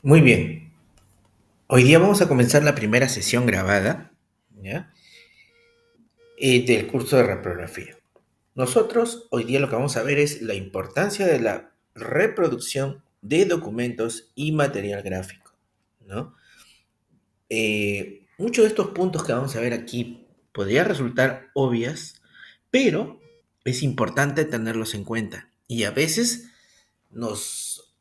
Muy bien. Hoy día vamos a comenzar la primera sesión grabada, ¿ya? Del curso de reprografía. Nosotros hoy día lo que vamos a ver es la importancia de la reproducción de documentos y material gráfico, ¿no? Muchos de estos puntos que vamos a ver aquí podrían resultar obvias, pero es importante tenerlos en cuenta. Y a veces nos,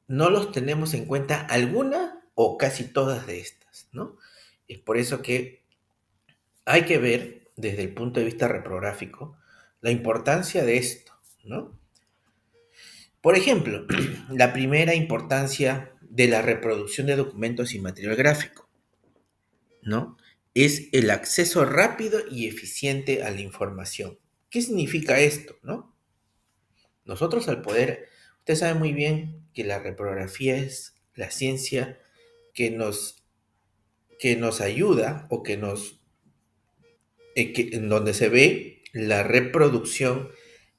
no los tenemos en cuenta alguna o casi todas de estas, ¿no? Es por eso que hay que ver desde el punto de vista reprográfico la importancia de esto, ¿no? Por ejemplo, la primera importancia de la reproducción de documentos y material gráfico, ¿no? Es el acceso rápido y eficiente a la información. ¿Qué significa esto, no? Nosotros al poder, usted sabe muy bien que la reprografía es la ciencia que nos, que nos ayuda o en donde se ve la reproducción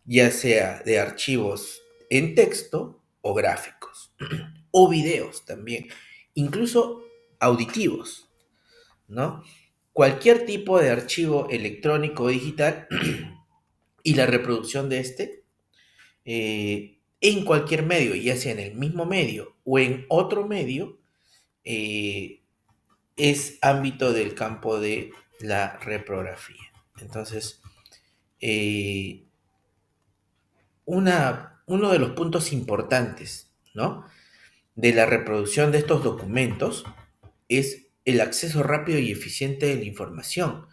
ya sea de archivos en texto o gráficos, o videos también, incluso auditivos, ¿no? Cualquier tipo de archivo electrónico o digital y la reproducción de este en cualquier medio, ya sea en el mismo medio o en otro medio, eh, es ámbito del campo de la reprografía. Entonces, eh, uno de los puntos importantes, ¿no? De la reproducción de estos documentos es el acceso rápido y eficiente de la información.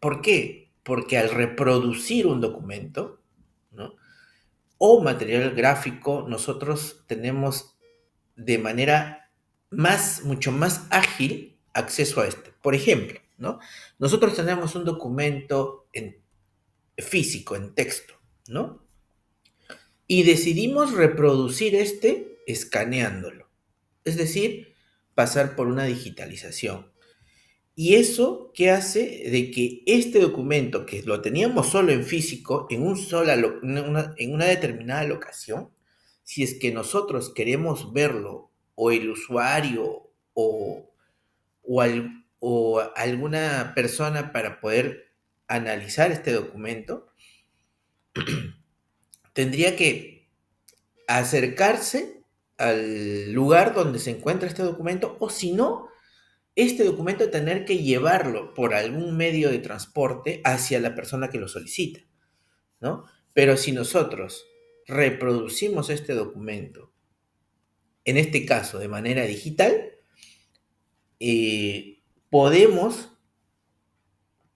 ¿Por qué? Porque al reproducir un documento, ¿no? O material gráfico, nosotros tenemos de manera mucho más ágil acceso a este. Por ejemplo, ¿no? Nosotros tenemos un documento en físico, en texto, ¿no? Y decidimos reproducir este escaneándolo, es decir, pasar por una digitalización. ¿Y eso qué hace? De que este documento, que lo teníamos solo en físico, en una determinada locación, si es que nosotros queremos verlo, o el usuario, o alguna persona para poder analizar este documento, tendría que acercarse al lugar donde se encuentra este documento, o si no, este documento tener que llevarlo por algún medio de transporte hacia la persona que lo solicita, ¿no? Pero si nosotros reproducimos este documento, en este caso de manera digital, podemos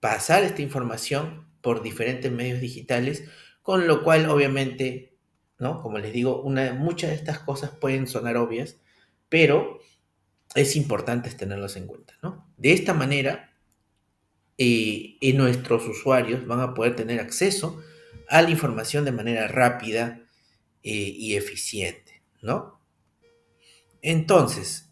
pasar esta información por diferentes medios digitales, con lo cual obviamente, ¿no? Como les digo, muchas de estas cosas pueden sonar obvias, pero es importante tenerlos en cuenta, ¿no? De esta manera, nuestros usuarios van a poder tener acceso a la información de manera rápida y eficiente, ¿no? Entonces,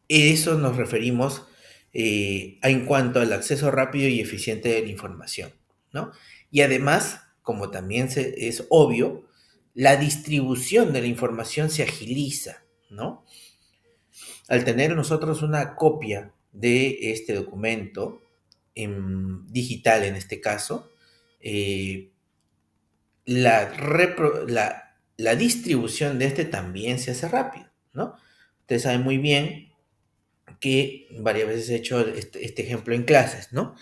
eso nos referimos en cuanto al acceso rápido y eficiente de la información, ¿no? Y además, como también es obvio, la distribución de la información se agiliza, ¿no? Al tener nosotros una copia de este documento, digital en este caso, eh, la distribución de este también se hace rápido, ¿no? Ustedes saben muy bien que varias veces he hecho este ejemplo en clases, ¿no?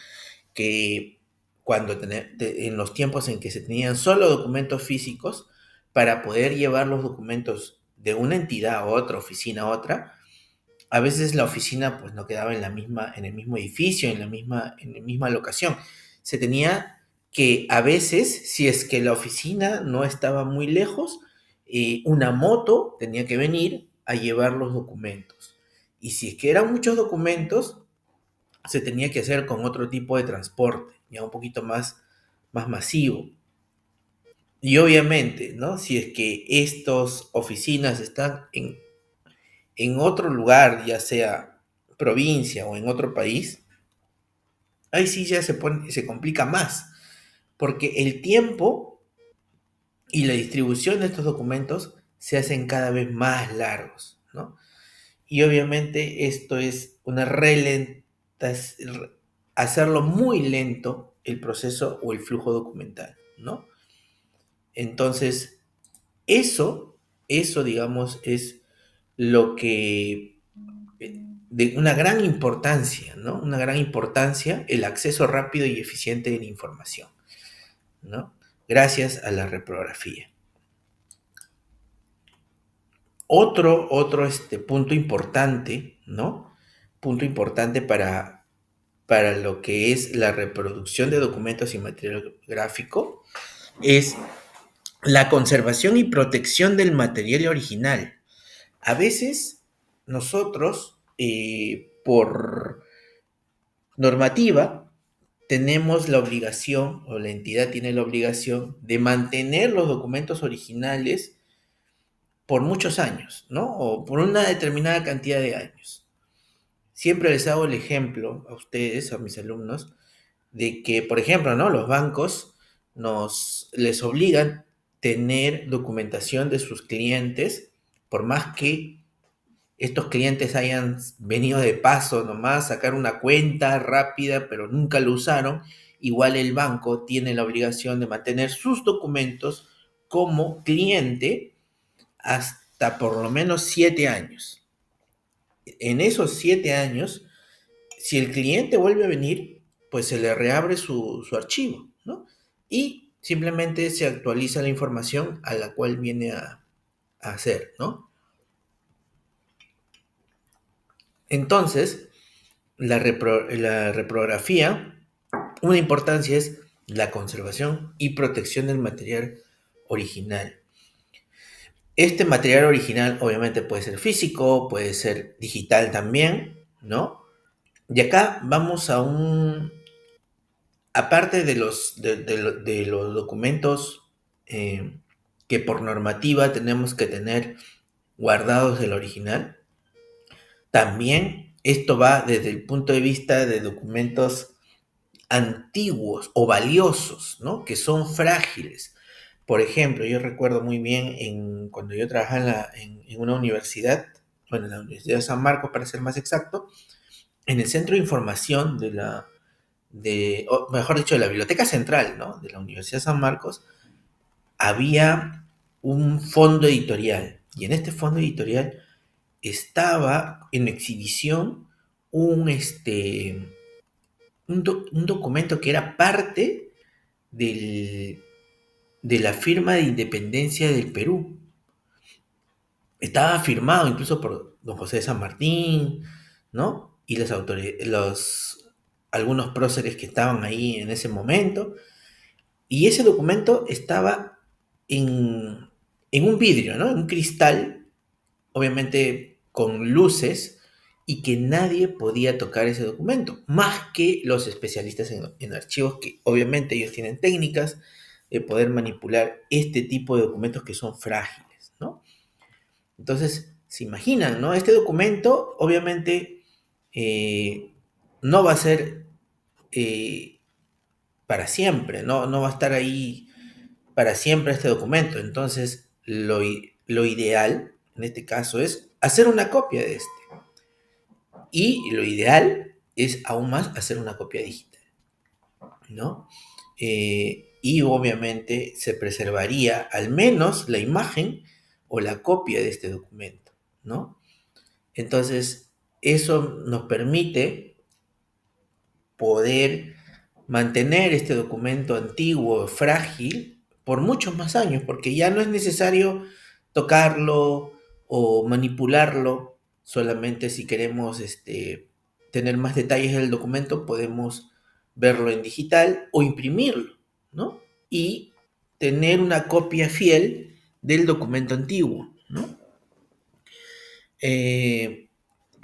Que en los tiempos en que se tenían solo documentos físicos, para poder llevar los documentos de una entidad a otra, oficina a otra, a veces la oficina pues no quedaba en el mismo edificio, en la misma locación. Se tenía que a veces, si es que la oficina no estaba muy lejos, una moto tenía que venir a llevar los documentos. Y si es que eran muchos documentos, se tenía que hacer con otro tipo de transporte, ya un poquito más masivo. Y obviamente, ¿no? Si es que estas oficinas están en otro lugar, ya sea provincia o en otro país, ahí sí ya se complica más, porque el tiempo y la distribución de estos documentos se hacen cada vez más largos, ¿no? Y obviamente esto es una hacerlo muy lento el proceso o el flujo documental, ¿no? Entonces, eso, digamos, es lo que de una gran importancia, ¿no? Una gran importancia el acceso rápido y eficiente de la información, ¿no? Gracias a la reprografía. Otro punto importante, ¿no? Punto importante para lo que es la reproducción de documentos y material gráfico es la conservación y protección del material original. A veces nosotros, por normativa, tenemos la obligación, o la entidad tiene la obligación, de mantener los documentos originales por muchos años, ¿no? O por una determinada cantidad de años. Siempre les hago el ejemplo a ustedes, a mis alumnos, de que, por ejemplo, ¿no? Los bancos les obligan tener documentación de sus clientes, por más que estos clientes hayan venido de paso nomás, sacar una cuenta rápida, pero nunca lo usaron, igual el banco tiene la obligación de mantener sus documentos como cliente hasta por lo menos 7 años. En esos 7 años, si el cliente vuelve a venir, pues se le reabre su archivo, ¿no? Y simplemente se actualiza la información a la cual viene a hacer, ¿no? Entonces, la reprografía, una importancia es la conservación y protección del material original. Este material original obviamente puede ser físico, puede ser digital también, ¿no? Y acá vamos aparte de los documentos que por normativa tenemos que tener guardados del original, también esto va desde el punto de vista de documentos antiguos o valiosos, ¿no? Que son frágiles. Por ejemplo, yo recuerdo muy bien cuando yo trabajaba en una universidad, bueno, en la Universidad de San Marcos, para ser más exacto, en el centro de información o mejor dicho, de la Biblioteca Central, ¿no? De la Universidad de San Marcos, había un fondo editorial. Y en este fondo editorial estaba en exhibición un documento que era parte de la firma de independencia del Perú. Estaba firmado incluso por don José de San Martín, ¿no? Y algunos próceres que estaban ahí en ese momento. Y ese documento estaba en un vidrio, ¿no? En un cristal, obviamente con luces, y que nadie podía tocar ese documento, más que los especialistas en archivos, que obviamente ellos tienen técnicas de poder manipular este tipo de documentos que son frágiles, ¿no? Entonces, se imaginan, ¿no? Este documento, obviamente, no va a ser eh, para siempre, ¿no? No va a estar ahí para siempre este documento. Entonces, lo ideal, en este caso, es hacer una copia de este. Y lo ideal es aún más hacer una copia digital, ¿no? Y obviamente se preservaría al menos la imagen o la copia de este documento, ¿no? Entonces, eso nos permite poder mantener este documento antiguo, frágil, por muchos más años, porque ya no es necesario tocarlo o manipularlo, solamente si queremos tener más detalles del documento, podemos verlo en digital o imprimirlo, ¿no? Y tener una copia fiel del documento antiguo, ¿no?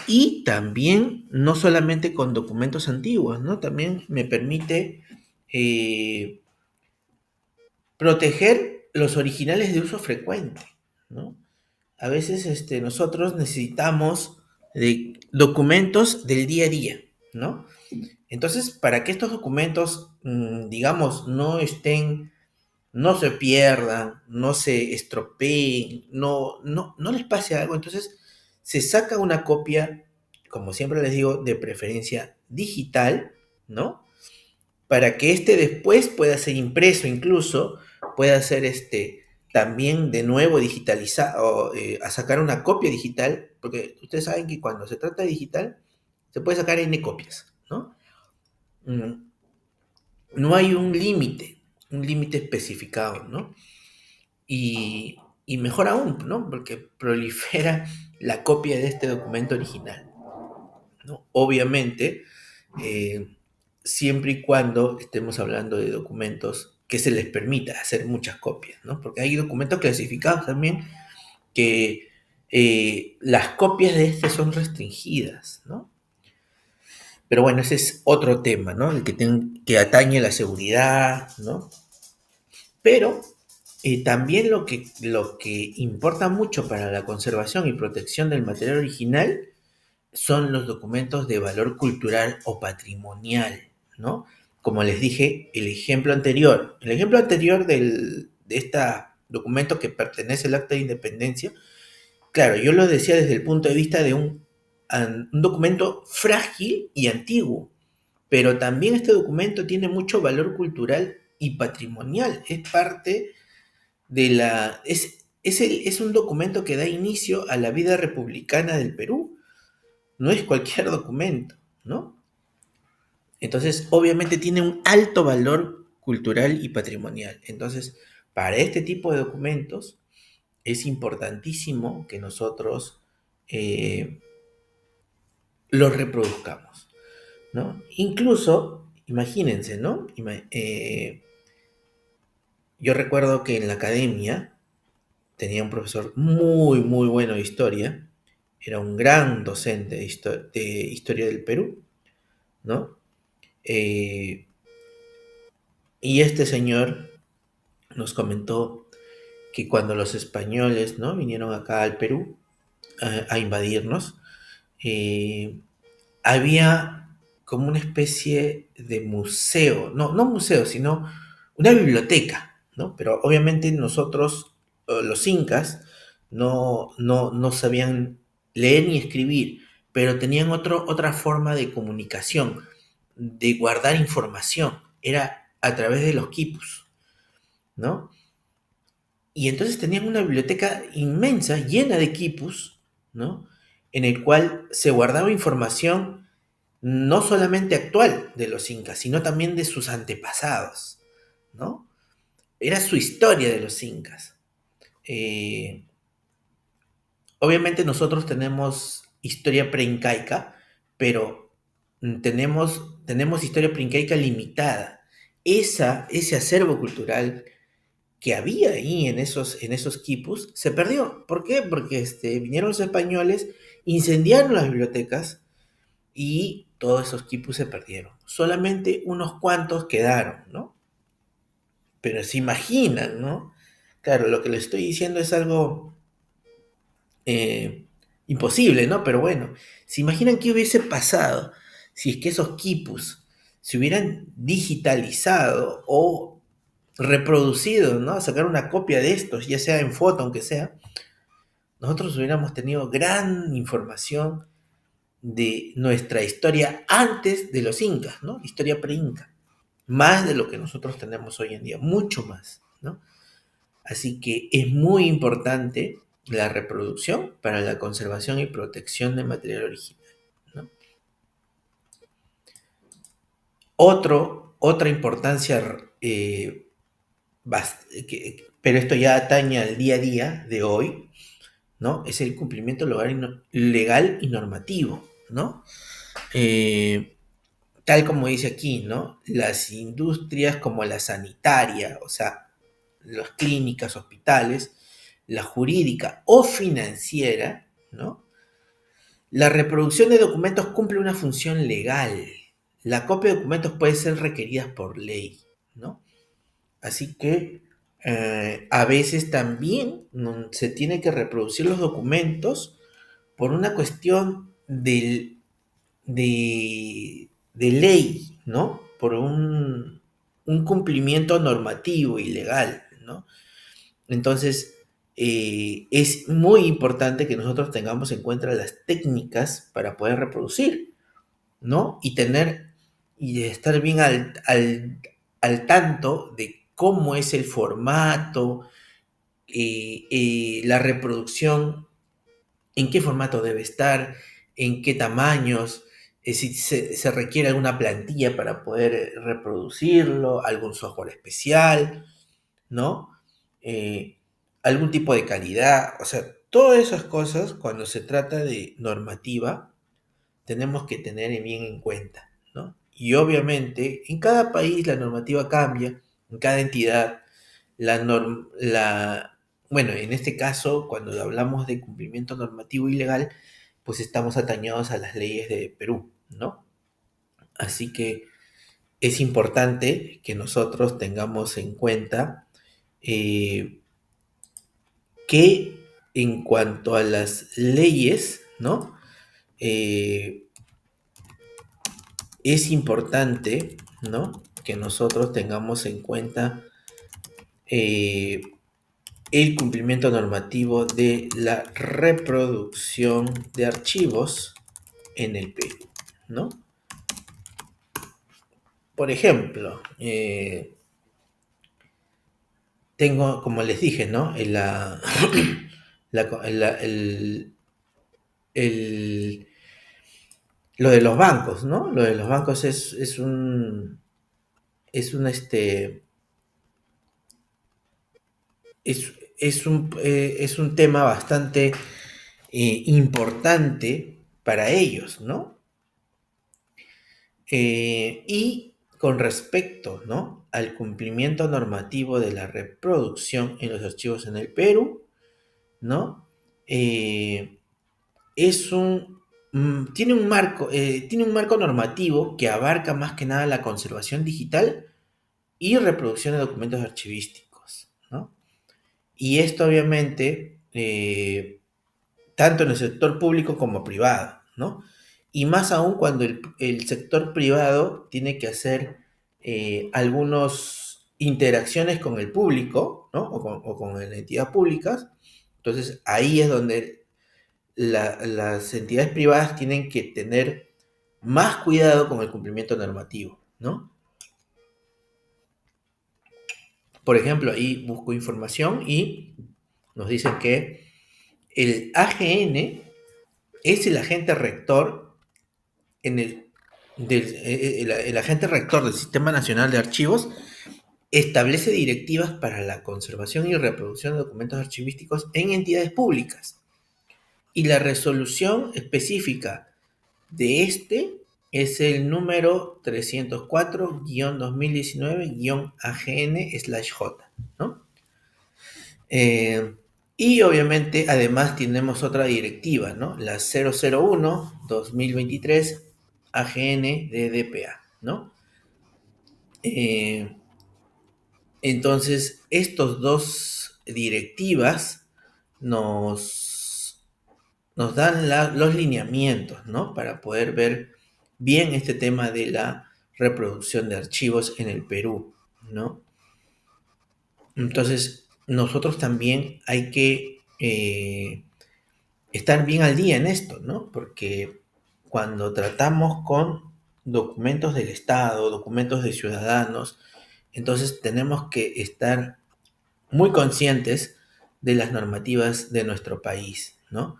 Y también, no solamente con documentos antiguos, ¿no? También me permite eh, proteger los originales de uso frecuente, ¿no? A veces nosotros necesitamos de documentos del día a día, ¿no? Entonces, para que estos documentos, digamos, no se pierdan, no se estropeen, no les pase algo. Entonces se saca una copia, como siempre les digo, de preferencia digital, ¿no? Para que este después pueda ser impreso incluso, pueda ser también de nuevo digitalizado, a sacar una copia digital, porque ustedes saben que cuando se trata de digital, se puede sacar N copias, ¿no? Mm, No hay un límite especificado, ¿no? Y mejor aún, ¿no? Porque prolifera la copia de este documento original, ¿no? Obviamente, eh, siempre y cuando estemos hablando de documentos que se les permita hacer muchas copias, ¿no? Porque hay documentos clasificados también que las copias de este son restringidas, ¿no? Pero bueno, ese es otro tema, ¿no? El que atañe la seguridad, ¿no? Pero también lo que importa mucho para la conservación y protección del material original son los documentos de valor cultural o patrimonial, ¿no? Como les dije, el ejemplo anterior de este documento que pertenece al Acta de Independencia, claro, yo lo decía desde el punto de vista de un documento frágil y antiguo, pero también este documento tiene mucho valor cultural y patrimonial, es parte de la... es un documento que da inicio a la vida republicana del Perú, no es cualquier documento, ¿no? Entonces, obviamente tiene un alto valor cultural y patrimonial. Entonces, para este tipo de documentos es importantísimo que nosotros eh, los reproduzcamos, ¿no? Incluso, imagínense, ¿no? Yo recuerdo que en la academia tenía un profesor muy, muy bueno de historia, era un gran docente de historia del Perú, ¿no? Eh, y este señor nos comentó que cuando los españoles, ¿no? vinieron acá al Perú a invadirnos, eh, había como una especie de museo, no museo, sino una biblioteca, ¿no? Pero obviamente nosotros, los incas, no sabían leer ni escribir, pero tenían otra forma de comunicación, de guardar información, era a través de los quipus, ¿no? Y entonces tenían una biblioteca inmensa, llena de quipus, ¿no? En el cual se guardaba información no solamente actual de los incas, sino también de sus antepasados, ¿no? Era su historia de los incas. Eh, Obviamente nosotros tenemos historia preincaica, pero tenemos historia preincaica limitada. Ese acervo cultural que había ahí en esos quipus se perdió. ¿Por qué? Porque vinieron los españoles, incendiaron las bibliotecas y todos esos quipus se perdieron. Solamente unos cuantos quedaron, ¿no? Pero se imaginan, ¿no? Claro, lo que les estoy diciendo es algo eh, imposible, ¿no? Pero bueno, se imaginan qué hubiese pasado si es que esos quipus se hubieran digitalizado o reproducido, ¿no? Sacar una copia de estos, ya sea en foto, aunque sea, nosotros hubiéramos tenido gran información de nuestra historia antes de los incas, ¿no? Historia pre-inca. Más de lo que nosotros tenemos hoy en día, mucho más, ¿no? Así que es muy importante la reproducción para la conservación y protección del material original, ¿no? Otra importancia, pero esto ya atañe al día a día de hoy, ¿no? Es el cumplimiento legal y normativo, ¿no? Eh, Tal como dice aquí, ¿no? Las industrias como la sanitaria, o sea, las clínicas, hospitales, la jurídica o financiera, ¿no? La reproducción de documentos cumple una función legal. La copia de documentos puede ser requerida por ley, ¿no? Así que a veces también se tiene que reproducir los documentos por una cuestión de ley, ¿no? Por un cumplimiento normativo y legal, ¿no? Entonces, es muy importante que nosotros tengamos en cuenta las técnicas para poder reproducir, ¿no? Y estar bien al tanto de cómo es el formato, la reproducción, en qué formato debe estar, en qué tamaños, si se requiere alguna plantilla para poder reproducirlo, algún software especial, ¿no? Eh, algún tipo de calidad, o sea, todas esas cosas cuando se trata de normativa tenemos que tener bien en cuenta, ¿no? Y obviamente en cada país la normativa cambia, en cada entidad, bueno, en este caso, cuando hablamos de cumplimiento normativo ilegal, pues estamos atañados a las leyes de Perú, ¿no? Así que es importante que nosotros tengamos en cuenta eh, que en cuanto a las leyes, ¿no? Eh, es importante, ¿no? Que nosotros tengamos en cuenta eh, el cumplimiento normativo de la reproducción de archivos en el Perú, ¿no? Por ejemplo, tengo, como les dije, ¿no? La- el- lo de los bancos, ¿no? Lo de los bancos es un es un tema bastante importante para ellos, ¿no? Y con respecto, ¿no? Al cumplimiento normativo de la reproducción en los archivos en el Perú, ¿no? Eh, tiene un marco normativo que abarca más que nada la conservación digital y reproducción de documentos archivísticos, ¿no? Y esto obviamente tanto en el sector público como privado, ¿no? Y más aún cuando el sector privado tiene que hacer algunas interacciones con el público, ¿no? O con las entidades públicas. Entonces ahí es donde las entidades privadas tienen que tener más cuidado con el cumplimiento normativo, ¿no? Por ejemplo, ahí busco información y nos dicen que el AGN es el agente rector en el agente rector del Sistema Nacional de Archivos establece directivas para la conservación y reproducción de documentos archivísticos en entidades públicas. Y la resolución específica de este es el número 304-2019-AGN/J, ¿no? Y obviamente, además, tenemos otra directiva, ¿no? La 001-2023 AGN de DPA, ¿no? Eh, entonces, estos dos directivas nos, nos dan los lineamientos, ¿no? Para poder ver bien este tema de la reproducción de archivos en el Perú, ¿no? Entonces, nosotros también hay que estar bien al día en esto, ¿no? Porque cuando tratamos con documentos del Estado, documentos de ciudadanos, entonces tenemos que estar muy conscientes de las normativas de nuestro país, ¿no?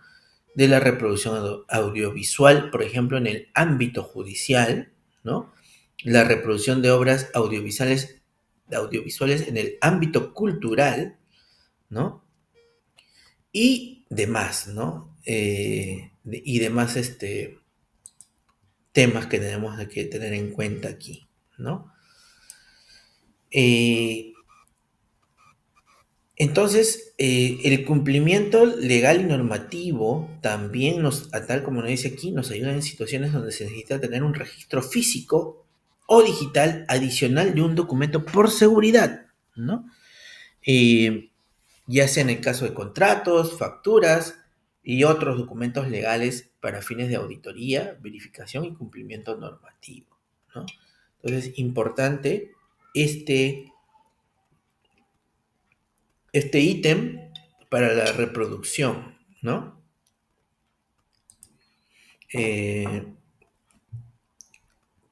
De la reproducción audiovisual, por ejemplo, en el ámbito judicial, ¿no? La reproducción de obras audiovisuales en el ámbito cultural, ¿no? Y demás, ¿no? Y demás temas que tenemos que tener en cuenta aquí, ¿no? Eh, entonces, el cumplimiento legal y normativo también tal como nos dice aquí, nos ayuda en situaciones donde se necesita tener un registro físico o digital adicional de un documento por seguridad, ¿no? Eh, ya sea en el caso de contratos, facturas y otros documentos legales para fines de auditoría, verificación y cumplimiento normativo, ¿no? Entonces, importante este este ítem para la reproducción, ¿no? Eh,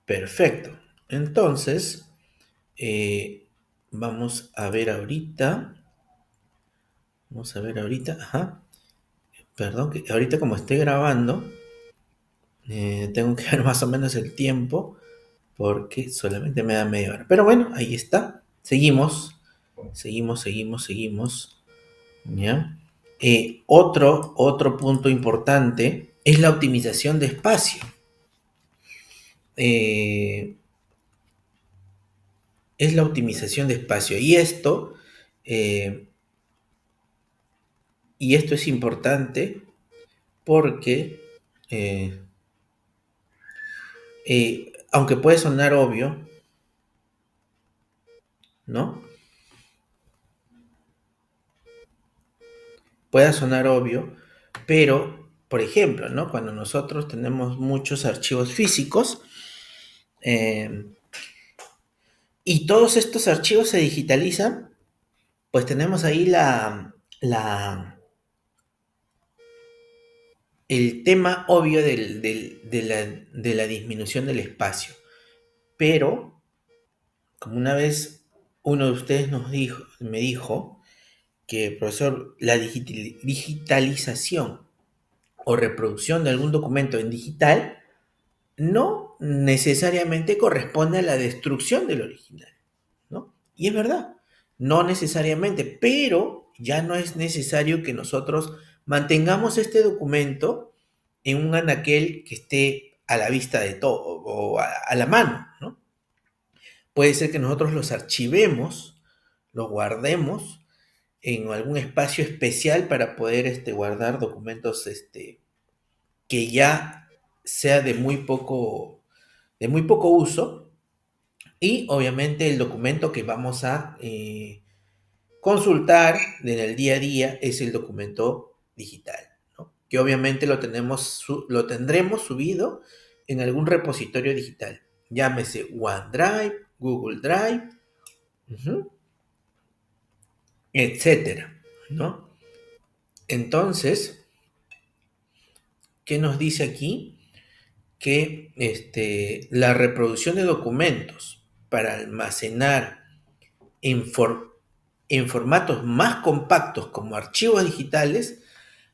perfecto. Entonces, eh, vamos a ver ahorita. Vamos a ver ahorita. Ajá. Perdón, que ahorita como estoy grabando, tengo que ver más o menos el tiempo porque solamente me da media hora. Pero bueno, ahí está. Seguimos. Seguimos. ¿Ya? Otro punto importante es la optimización de espacio. Eh, es la optimización de espacio. Eh, y esto es importante porque, eh, aunque puede sonar obvio, ¿no? Puede sonar obvio, pero, por ejemplo, ¿no? Cuando nosotros tenemos muchos archivos físicos, eh, y todos estos archivos se digitalizan, pues tenemos ahí la, el tema obvio de la disminución del espacio. Pero, como una vez uno de ustedes me dijo que, profesor, la digitalización o reproducción de algún documento en digital no necesariamente corresponde a la destrucción del original, ¿no? Y es verdad, no necesariamente, pero ya no es necesario que nosotros mantengamos este documento en un anaquel que esté a la vista de todo o a la mano, ¿no? Puede ser que nosotros los archivemos, los guardemos en algún espacio especial para poder guardar documentos que ya sea de muy poco uso, y obviamente el documento que vamos a consultar en el día a día es el documento digital, ¿no? Que obviamente lo tendremos subido en algún repositorio digital, llámese OneDrive, Google Drive, ujú, etcétera, ¿no? Entonces, ¿qué nos dice aquí? Que la reproducción de documentos para almacenar en, en formatos más compactos como archivos digitales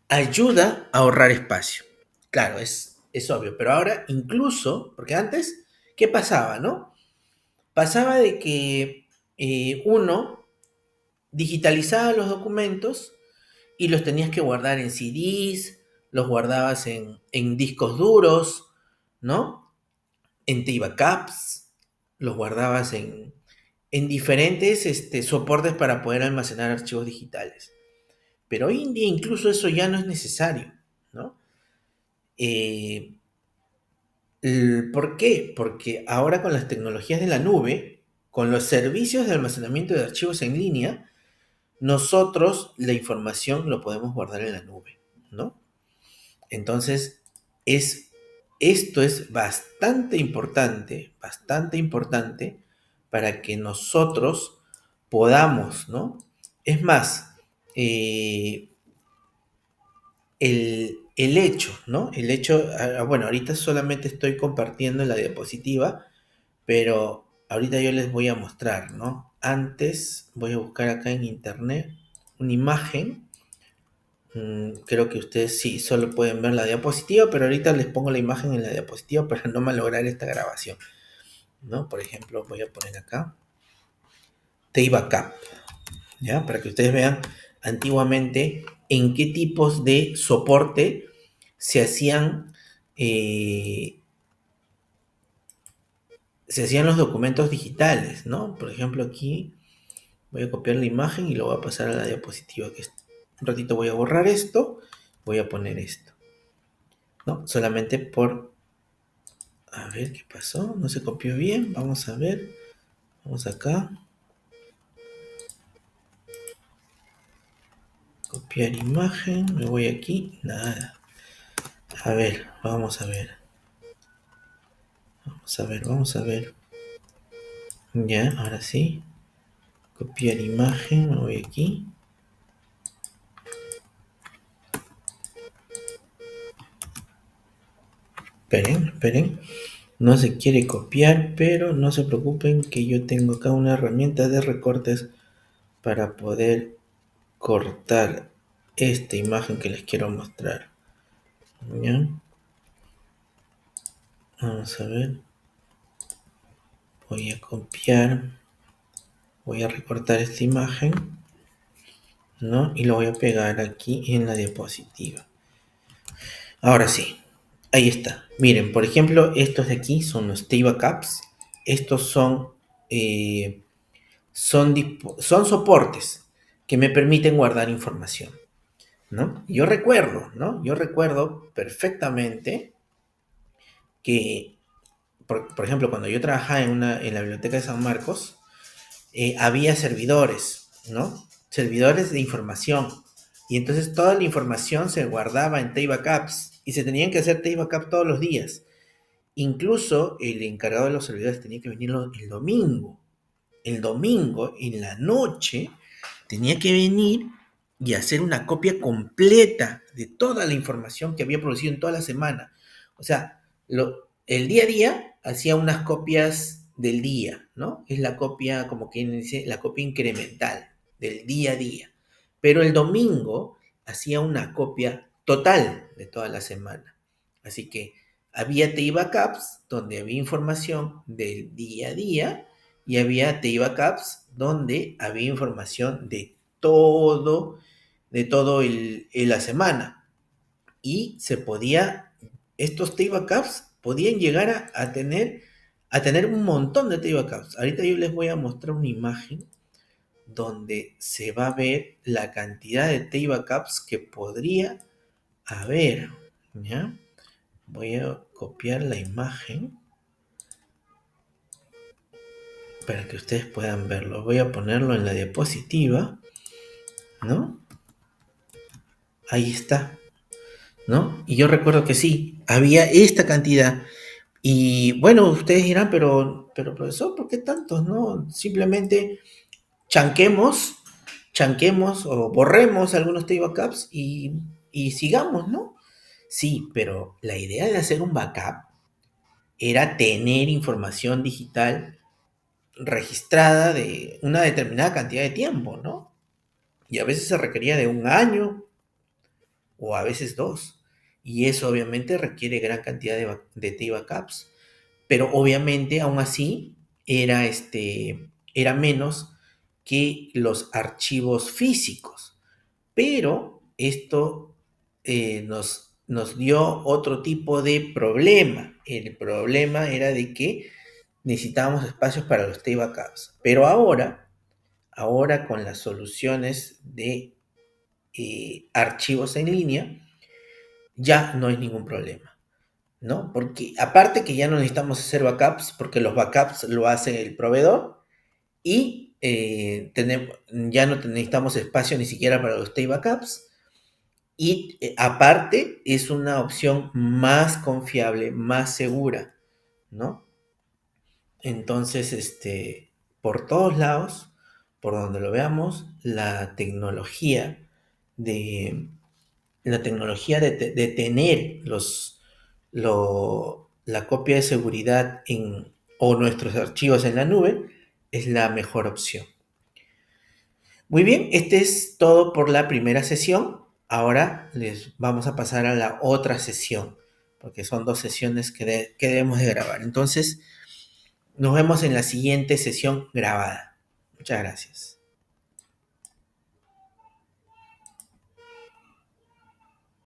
ayuda a ahorrar espacio. Claro, es obvio, pero ahora incluso, porque antes, ¿qué pasaba, no? Pasaba de que uno digitalizaba los documentos y los tenías que guardar en CDs, los guardabas en discos duros, ¿no? En T-Backups, los guardabas en diferentes soportes para poder almacenar archivos digitales. Pero hoy en día incluso eso ya no es necesario, ¿no? Eh, ¿Por qué? Porque ahora con las tecnologías de la nube, con los servicios de almacenamiento de archivos en línea, nosotros la información lo podemos guardar en la nube, ¿no? Entonces, es, esto es bastante importante para que nosotros podamos, ¿no? Es más, eh, el hecho, ¿no? El hecho, bueno, ahorita solamente estoy compartiendo la diapositiva, pero ahorita yo les voy a mostrar, ¿no? Antes voy a buscar acá en internet una imagen. Creo que ustedes sí, solo pueden ver la diapositiva, pero ahorita les pongo la imagen en la diapositiva para no malograr esta grabación, ¿no? Por ejemplo, voy a poner acá Backup, ¿ya? Para que ustedes vean antiguamente en qué tipos de soporte se hacían, eh, se hacían los documentos digitales, ¿no? Por ejemplo, aquí voy a copiar la imagen y lo voy a pasar a la diapositiva. Un ratito voy a borrar esto, voy a poner esto, ¿no? Solamente por... A ver qué pasó, no se copió bien, vamos a ver, vamos acá, copiar imagen, me voy aquí, nada. A ver, vamos a ver. Ya, ahora sí. Copiar imagen, me voy aquí. Esperen, esperen. No se quiere copiar, pero no se preocupen que yo tengo acá una herramienta de recortes para poder cortar esta imagen que les quiero mostrar. ¿Ya? Vamos a ver. Voy a copiar. Voy a recortar esta imagen, ¿no? Y lo voy a pegar aquí en la diapositiva. Ahora sí, ahí está. Miren, por ejemplo, estos de aquí son los T-Backups. Estos son soportes que me permiten guardar información, ¿no? Yo recuerdo, ¿no? Yo recuerdo perfectamente que, por ejemplo, cuando yo trabajaba en la biblioteca de San Marcos, había servidores, ¿no? Servidores de información. Y entonces toda la información se guardaba en T-Backups y se tenían que hacer T-Backup todos los días. Incluso el encargado de los servidores tenía que venir el domingo. El domingo, en la noche, tenía que venir y hacer una copia completa de toda la información que había producido en toda la semana. O sea, el día a día hacía unas copias del día, ¿no? Es la copia, como quien dice, la copia incremental del día a día. Pero el domingo hacía una copia total de toda la semana. Así que había TI Backups donde había información del día a día y había TI Backups donde había información de todo la semana. Y estos TI Backups podían llegar a tener un montón de TI Backups. Ahorita yo les voy a mostrar una imagen donde se va a ver la cantidad de TI Backups que podría haber, ¿ya? Voy a copiar la imagen para que ustedes puedan verlo. Voy a ponerlo en la diapositiva, ¿no? Ahí está, ¿no? Y yo recuerdo que sí, había esta cantidad. Y bueno, ustedes dirán, pero profesor, ¿por qué tantos? No, simplemente chanquemos, chanquemos o borremos algunos TI backups y sigamos, ¿no? Sí, pero la idea de hacer un backup era tener información digital registrada de una determinada cantidad de tiempo, ¿no? Y a veces se requería de un año o a veces dos. Y eso obviamente requiere gran cantidad de T-Backups. Pero obviamente aún así era menos que los archivos físicos. Pero esto nos dio otro tipo de problema. El problema era de que necesitábamos espacios para los T-Backups. Pero ahora con las soluciones de archivos en línea, ya no hay ningún problema, ¿no? Porque aparte que ya no necesitamos hacer backups, porque los backups lo hace el proveedor y ya no necesitamos espacio ni siquiera para los stay backups. Y aparte es una opción más confiable, más segura, ¿no? Entonces, por todos lados, por donde lo veamos, de, la tecnología de tener la copia de seguridad o nuestros archivos en la nube es la mejor opción. Muy bien, este es todo por la primera sesión. Ahora les vamos a pasar a la otra sesión, porque son dos sesiones que debemos de grabar. Entonces, nos vemos en la siguiente sesión grabada. Muchas gracias.